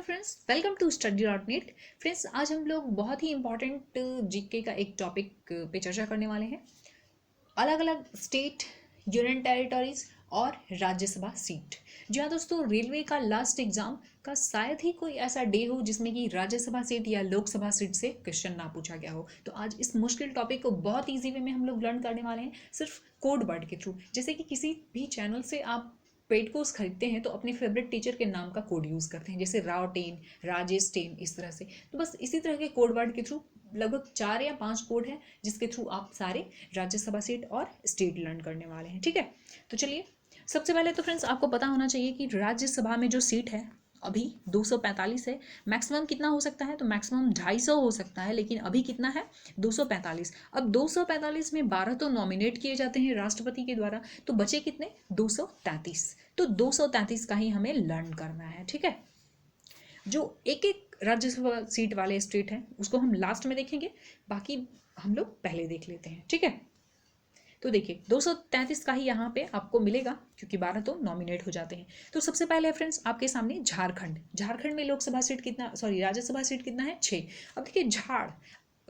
Friends, welcome to study.net। Friends, आज हम लोग बहुत ही इंपॉर्टेंट जीके का एक टॉपिक पे चर्चा करने वाले हैं। अलग अलग स्टेट, यूनियन टेरिटरीज और राज्यसभा सीट। जी हाँ दोस्तों, रेलवे का लास्ट एग्जाम का शायद ही कोई ऐसा डे हो जिसमें कि राज्यसभा सीट या लोकसभा सीट से क्वेश्चन ना पूछा गया हो। तो आज इस मुश्किल टॉपिक को बहुत ईजी वे में हम लोग लर्न करने वाले हैं, सिर्फ कोड वर्ड के थ्रू। जैसे कि किसी भी चैनल से आप पेड कोर्स खरीदते हैं तो अपने फेवरेट टीचर के नाम का कोड यूज़ करते हैं, जैसे राव 10, राजेश 10, इस तरह से। तो बस इसी तरह के कोड वर्ड के थ्रू लगभग 4 या 5 कोड हैं जिसके थ्रू आप सारे राज्यसभा सीट और स्टेट लर्न करने वाले हैं। ठीक है, तो चलिए सबसे पहले तो फ्रेंड्स आपको पता होना चाहिए कि राज्यसभा में जो सीट है अभी 245 है। मैक्सिमम कितना हो सकता है? तो मैक्सिमम 250 हो सकता है, लेकिन अभी कितना है? 245। अब 245 में 12 तो नॉमिनेट किए जाते हैं राष्ट्रपति के द्वारा, तो बचे कितने? 233। तो 233 का ही हमें लर्न करना है। ठीक है, जो एक एक राज्यसभा सीट वाले स्टेट हैं उसको हम लास्ट में देखेंगे, बाकी हम लोग पहले देख लेते हैं। ठीक है, तो देखिए 233 का ही यहाँ पे आपको मिलेगा क्योंकि 12 तो नॉमिनेट हो जाते हैं। तो सबसे पहले फ्रेंड्स आपके सामने झारखंड में लोकसभा सीट कितना, सॉरी राज्यसभा सीट कितना है? 6। अब देखिए झाड़,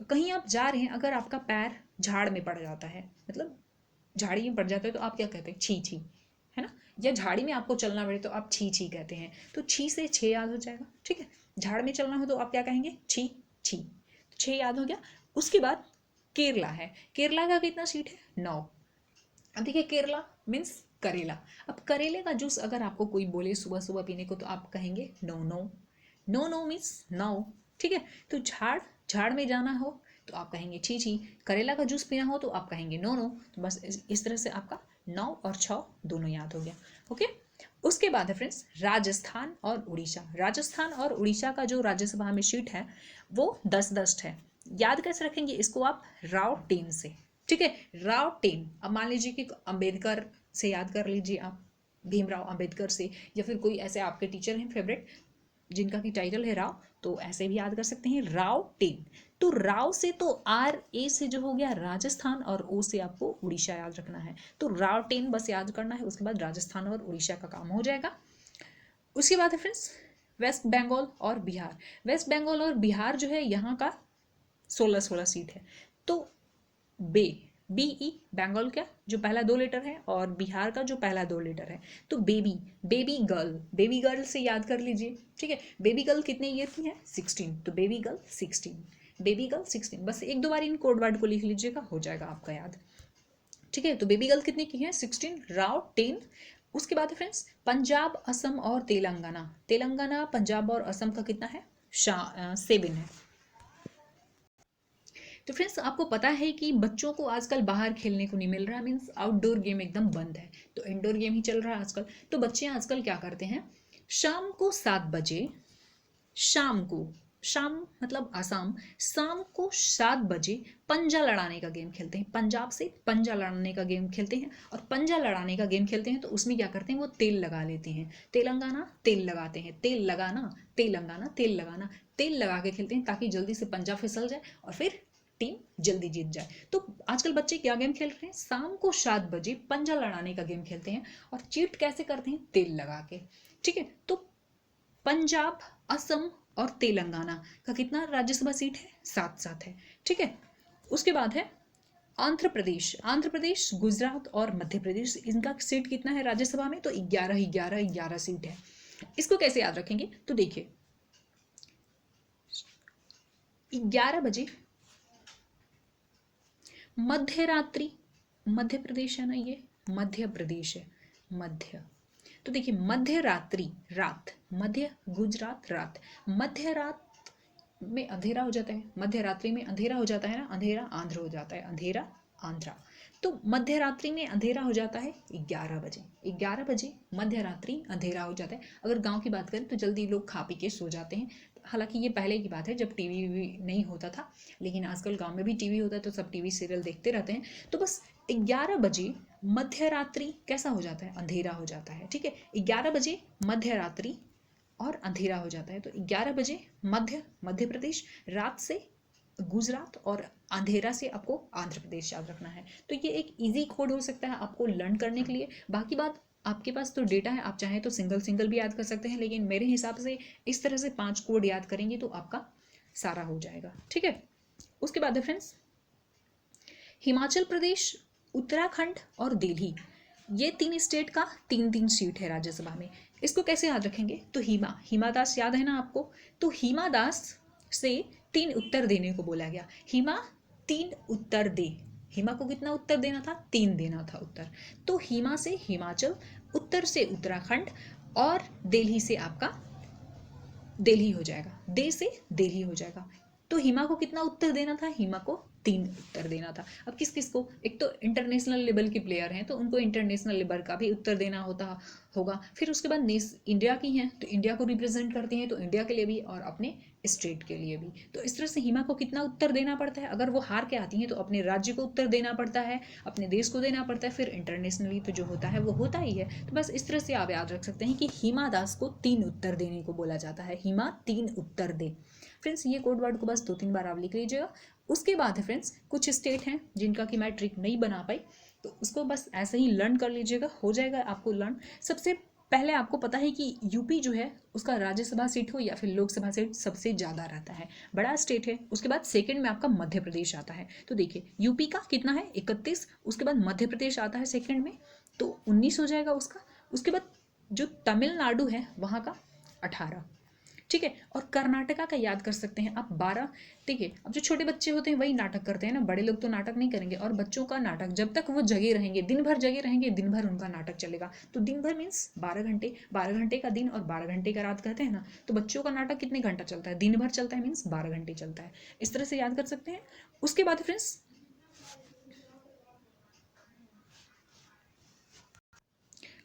कहीं आप जा रहे हैं, अगर आपका पैर झाड़ में पड़ जाता है, मतलब झाड़ी में पड़ जाता है, तो आप क्या कहते हैं? छी छी, है ना? या झाड़ी में आपको चलना पड़े तो आप छी छी कहते हैं। तो छी से 6 याद हो जाएगा। ठीक है, झाड़ में चलना हो तो आप क्या कहेंगे? छी छी। 6 याद हो गया। उसके बाद केरला है। केरला का कितना सीट है? 9। अब देखिए केरला मीन्स करेला। अब करेले का जूस अगर आपको कोई बोले सुबह सुबह पीने को तो आप कहेंगे no no. No no means no. ठीक है, तो झाड़ में जाना हो तो आप कहेंगे छी छी। करेला का जूस पीना हो तो आप कहेंगे नो नो। तो बस इस तरह से आपका 9 और 6 दोनों याद हो गया। ओके, उसके बाद है फ्रेंड्स राजस्थान और उड़ीसा। राजस्थान और उड़ीसा का जो राज्यसभा में सीट है वो 10-10 है। याद कैसे रखेंगे इसको? आप राव 10 से। ठीक है, राव 10। अब मान लीजिए कि अंबेडकर से याद कर लीजिए आप, भीमराव अंबेडकर से, या फिर कोई ऐसे आपके टीचर हैं फेवरेट जिनका की टाइटल है राव, तो ऐसे भी याद कर सकते हैं राव 10। तो राव से तो RA से जो हो गया राजस्थान, और O से आपको उड़ीसा याद रखना है। तो राव 10 बस याद करना है, उसके बाद राजस्थान और उड़ीसा का काम हो जाएगा। उसके बाद है फ्रेंड्स वेस्ट बंगाल और बिहार। वेस्ट बंगाल और बिहार जो है यहाँ का 16-16 सीट है। तो BE बंगाल का जो पहला 2 लेटर है और बिहार का जो पहला 2 लेटर है, तो बेबी गर्ल से याद कर लीजिए। ठीक है, बेबी गर्ल कितने ईयर की है? 16। तो बेबी गर्ल 16। बस एक दो बार इन कोड वर्ड को लिख लीजिएगा, हो जाएगा आपका याद। ठीक है, तो बेबी गर्ल कितने की है? 16। राव 10। उसके बाद है फ्रेंड्स पंजाब, असम और तेलंगाना, पंजाब और असम का कितना है? 7 है। तो फ्रेंड्स आपको पता है कि बच्चों को आजकल बाहर खेलने को नहीं मिल रहा, मीन्स आउटडोर गेम एकदम बंद है, तो इंडोर गेम ही चल रहा है आजकल। तो बच्चे आजकल क्या करते हैं? शाम को 7 बजे, शाम मतलब आसाम, शाम को 7 बजे पंजा लड़ाने का गेम खेलते हैं। पंजाब से पंजा लड़ाने का गेम खेलते हैं, और पंजा लड़ाने का गेम खेलते हैं तो उसमें क्या करते हैं? वो तेल लगा लेते हैं। तेलंगाना तेल लगाते हैं, तेल लगाना, तेलंगाना तेल लगाना, तेल लगा के खेलते हैं ताकि जल्दी से पंजा फिसल जाए और फिर टीम जल्दी जीत जाए। तो आजकल बच्चे क्या गेम खेल रहे हैं? शाम को 7 बजे पंजा लड़ाने का गेम खेलते हैं, और चीट कैसे करते हैं? तेल लगा के। ठीक है, तो पंजाब, असम और तेलंगाना का कितना राज्यसभा सीट है? 7-7 है। ठीक है, उसके बाद है आंध्र प्रदेश, गुजरात और मध्य प्रदेश। इनका सीट कितना है राज्यसभा में? तो 11 सीट है। इसको कैसे याद रखेंगे? तो देखिए 11 बजे मध्य रात्रि, मध्य प्रदेश है ना, ये मध्य प्रदेश है, मध्य। तो देखिए मध्य रात्रि, रात, मध्य गुजरात, रात, मध्य रात में अंधेरा हो जाता है, मध्य रात्रि में अंधेरा हो जाता है ना, अंधेरा आंध्र हो जाता है, अंधेरा आंध्रा। तो मध्य रात्रि में अंधेरा हो जाता है 11 बजे। 11 बजे मध्य रात्रि अंधेरा हो जाता है। अगर गांव की बात करें तो जल्दी लोग खा पी के सो जाते हैं। हालांकि ये पहले की बात है जब टीवी नहीं होता था, लेकिन आजकल गांव में भी टीवी होता है तो सब टीवी सीरियल देखते रहते हैं। तो बस 11 बजे मध्य रात्रि कैसा हो जाता है? अंधेरा हो जाता है। ठीक है, 11 बजे मध्य रात्रि और अंधेरा हो जाता है। तो 11 बजे मध्य प्रदेश, रात से गुजरात, और अंधेरा से आपको आंध्र प्रदेश याद रखना है। तो ये एक इजी कोड हो सकता है आपको लर्न करने के लिए। बाकी बात आपके पास तो डेटा है, आप चाहें तो सिंगल सिंगल भी याद कर सकते हैं, लेकिन मेरे हिसाब से इस तरह से 5 कोड याद करेंगे तो आपका सारा हो जाएगा। ठीक है, उसके बाद है फ्रेंड्स हिमाचल प्रदेश, उत्तराखंड और दिल्ली, ये 3 स्टेट का 3-3 सीट है राज्यसभा में। इसको कैसे याद रखेंगे? तो हिमा दास याद है ना आपको, तो हिमा दास से 3 उत्तर देने को बोला गया। हिमा 3 उत्तर दे, हिमा को कितना उत्तर देना था? 3 देना था उत्तर। तो हिमा से हिमाचल, उत्तर से उत्तराखंड और दिल्ली से आपका दिल्ली हो जाएगा, दे से दिल्ली हो जाएगा। तो हिमा को कितना उत्तर देना था? हिमा को 3 उत्तर देना था। अब किस किस को, एक तो इंटरनेशनल लेवल के प्लेयर हैं तो उनको इंटरनेशनल लेवल का भी उत्तर देना होगा। फिर उसके बाद इंडिया की हैं तो इंडिया को रिप्रेजेंट करती हैं तो इंडिया के लिए भी और अपने स्टेट के लिए भी। तो इस तरह से हिमा को कितना उत्तर देना पड़ता है? अगर वो हार के आती हैं तो अपने राज्य को उत्तर देना पड़ता है, अपने देश को देना पड़ता है, फिर इंटरनेशनली तो जो होता है वो होता ही है। तो बस इस तरह से आप याद रख सकते हैं कि हिमा दास को 3 उत्तर देने को बोला जाता है। हिमा 3 उत्तर दे। फ्रेंड्स ये कोड वर्ड को बस 2-3 बार आप लिख लीजिएगा। उसके बाद है फ्रेंड्स कुछ स्टेट हैं जिनका कि मैं ट्रिक नहीं बना पाई, तो उसको बस ऐसे ही लर्न कर लीजिएगा, हो जाएगा आपको लर्न। सबसे पहले आपको पता है कि यूपी जो है उसका राज्यसभा सीट हो या फिर लोकसभा सीट सबसे ज़्यादा रहता है, बड़ा स्टेट है। उसके बाद सेकंड में आपका मध्य प्रदेश आता है। तो देखिए यूपी का कितना है? 31। उसके बाद मध्य प्रदेश आता है सेकंड में, तो 19 हो जाएगा उसका। उसके बाद जो तमिलनाडु है वहाँ का 18। ठीक है, और कर्नाटका का याद कर सकते हैं आप 12। देखिए अब जो छोटे बच्चे होते हैं वही नाटक करते हैं ना, बड़े लोग तो नाटक नहीं करेंगे। और बच्चों का नाटक जब तक वो जगे रहेंगे, दिन भर जगे रहेंगे, दिन भर उनका नाटक चलेगा। तो दिन भर मीन्स 12 घंटे, 12 घंटे का दिन और 12 घंटे का रात कहते हैं ना। तो बच्चों का नाटक कितने घंटा चलता है? दिन भर चलता है, मीन्स 12 घंटे चलता है। इस तरह से याद कर सकते हैं। उसके बाद फ्रेंड्स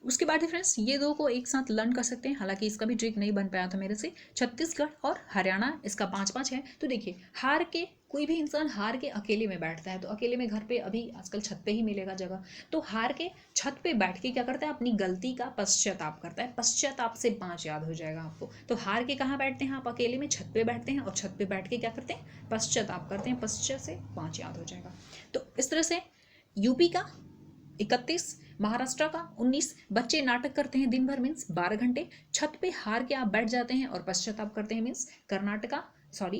उसके बाद फ्रेंड्स ये दो को एक साथ लर्न कर सकते हैं, हालांकि इसका भी ट्रिक नहीं बन पाया था मेरे से। छत्तीसगढ़ और हरियाणा, इसका 5-5 है। तो देखिए हार के कोई भी इंसान हार के अकेले में बैठता है, तो अकेले में घर पे अभी आजकल छत पे ही मिलेगा जगह, तो हार के छत पे बैठ के क्या करता है? अपनी गलती का पश्चाताप करता है। पश्चाताप से 5 याद हो जाएगा आपको। तो हार के कहाँ बैठते हैं आप? अकेले में छत पे बैठते हैं, और छत पे बैठ के क्या करते हैं? पश्चाताप करते हैं। पश्चात से 5 याद हो जाएगा। तो इस तरह से यूपी का 31, महाराष्ट्र का 19। बच्चे नाटक करते हैं दिन भर, मीन्स 12 घंटे। छत पे हार के आप बैठ जाते हैं और पश्चाताप करते हैं, मीन्स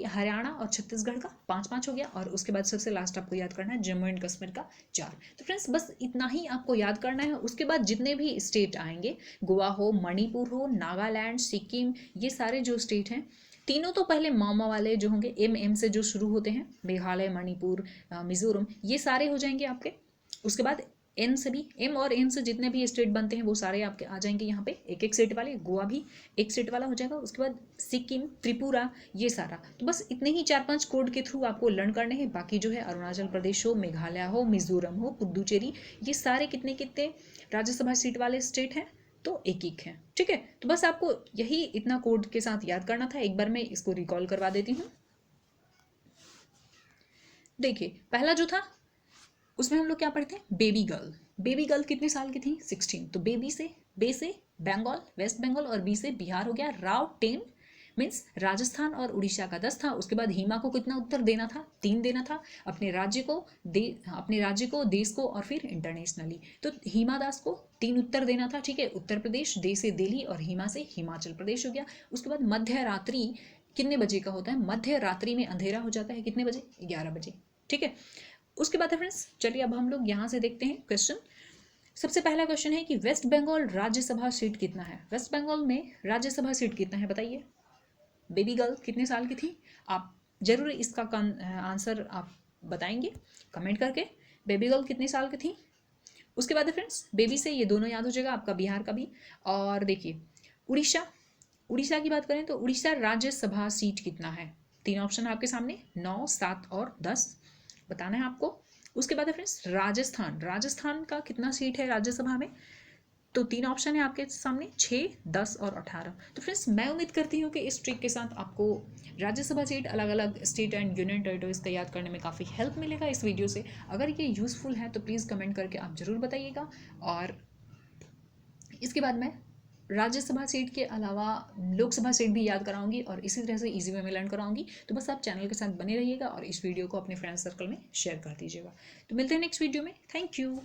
हरियाणा और छत्तीसगढ़ का 5-5 हो गया। और उसके बाद सबसे लास्ट आपको याद करना है जम्मू एंड कश्मीर का 4। तो फ्रेंड्स बस इतना ही आपको याद करना है। उसके बाद जितने भी स्टेट आएंगे, गोवा हो, मणिपुर हो, नागालैंड, सिक्किम, ये सारे जो स्टेट हैं, तीनों तो पहले मामा वाले जो होंगे, एम से जो शुरू होते हैं, मेघालय, मणिपुर, मिजोरम, ये सारे हो जाएंगे आपके। उसके बाद एन से भी, एम और एन से जितने भी स्टेट बनते हैं वो सारे आपके आ जाएंगे यहाँ पे, एक एक स्टेट वाले। गोवा भी एक स्टेट वाला हो जाएगा। उसके बाद सिक्किम, त्रिपुरा, ये सारा। तो बस इतने ही 4-5 कोड के थ्रू आपको लर्न करने हैं। बाकी जो है अरुणाचल प्रदेश हो, मेघालय हो, मिजोरम हो, पुदुचेरी, ये सारे कितने कितने राज्यसभा सीट वाले स्टेट हैं? तो एक एक है। ठीक है, तो बस आपको यही इतना कोड के साथ याद करना था। एक बार मैं इसको रिकॉल करवा देती हूँ। देखिए पहला जो था उसमें हम लोग क्या पढ़ते हैं? Baby girl. बेबी गर्ल कितने साल की थी? 16। तो बे से बंगाल, वेस्ट बंगाल, और बी से बिहार हो गया। राव 10 मीन्स राजस्थान और उड़ीसा का 10 था। उसके बाद हिमा को कितना उत्तर देना था? 3 देना था, अपने राज्य को, देश को और फिर इंटरनेशनली। तो हिमा दास को 3 उत्तर देना था। ठीक है, उत्तर प्रदेश, दे से दिल्ली और हिमा से हिमाचल प्रदेश हो गया। उसके बाद मध्य रात्रि कितने बजे का होता है? मध्य रात्रि में अंधेरा हो जाता है कितने बजे? 11 बजे। ठीक है, उसके बाद है फ्रेंड्स, चलिए अब हम लोग यहाँ से देखते हैं क्वेश्चन। सबसे पहला क्वेश्चन है कि वेस्ट बंगाल राज्यसभा सीट कितना है? वेस्ट बंगाल में राज्यसभा सीट कितना है बताइए। बेबी गर्ल कितने साल की थी? आप जरूर इसका आंसर आप बताएंगे कमेंट करके। बेबी गर्ल कितने साल की थी? उसके बाद है फ्रेंड्स, बेबी से ये दोनों याद हो जाएगा आपका, बिहार का भी। और देखिए उड़ीसा की बात करें तो उड़ीसा राज्यसभा सीट कितना है? 3 ऑप्शन है आपके सामने, 9, 7 और 10 बताना है आपको। उसके बाद है फ्रेंड्स राजस्थान का कितना सीट है राज्यसभा में? तो 3 ऑप्शन है आपके सामने, 6, 10 और 18। तो फ्रेंड्स मैं उम्मीद करती हूँ कि इस ट्रिक के साथ आपको राज्यसभा सीट अलग अलग स्टेट एंड यूनियन टेरिटोरीज का याद करने में काफ़ी हेल्प मिलेगा इस वीडियो से। अगर ये यूज़फुल है तो प्लीज़ कमेंट करके आप ज़रूर बताइएगा। और इसके बाद मैं राज्यसभा सीट के अलावा लोकसभा सीट भी याद कराऊंगी और इसी तरह से इजी वे में लर्न कराऊंगी। तो बस आप चैनल के साथ बने रहिएगा और इस वीडियो को अपने फ्रेंड सर्कल में शेयर कर दीजिएगा। तो मिलते हैं नेक्स्ट वीडियो में। Thank you.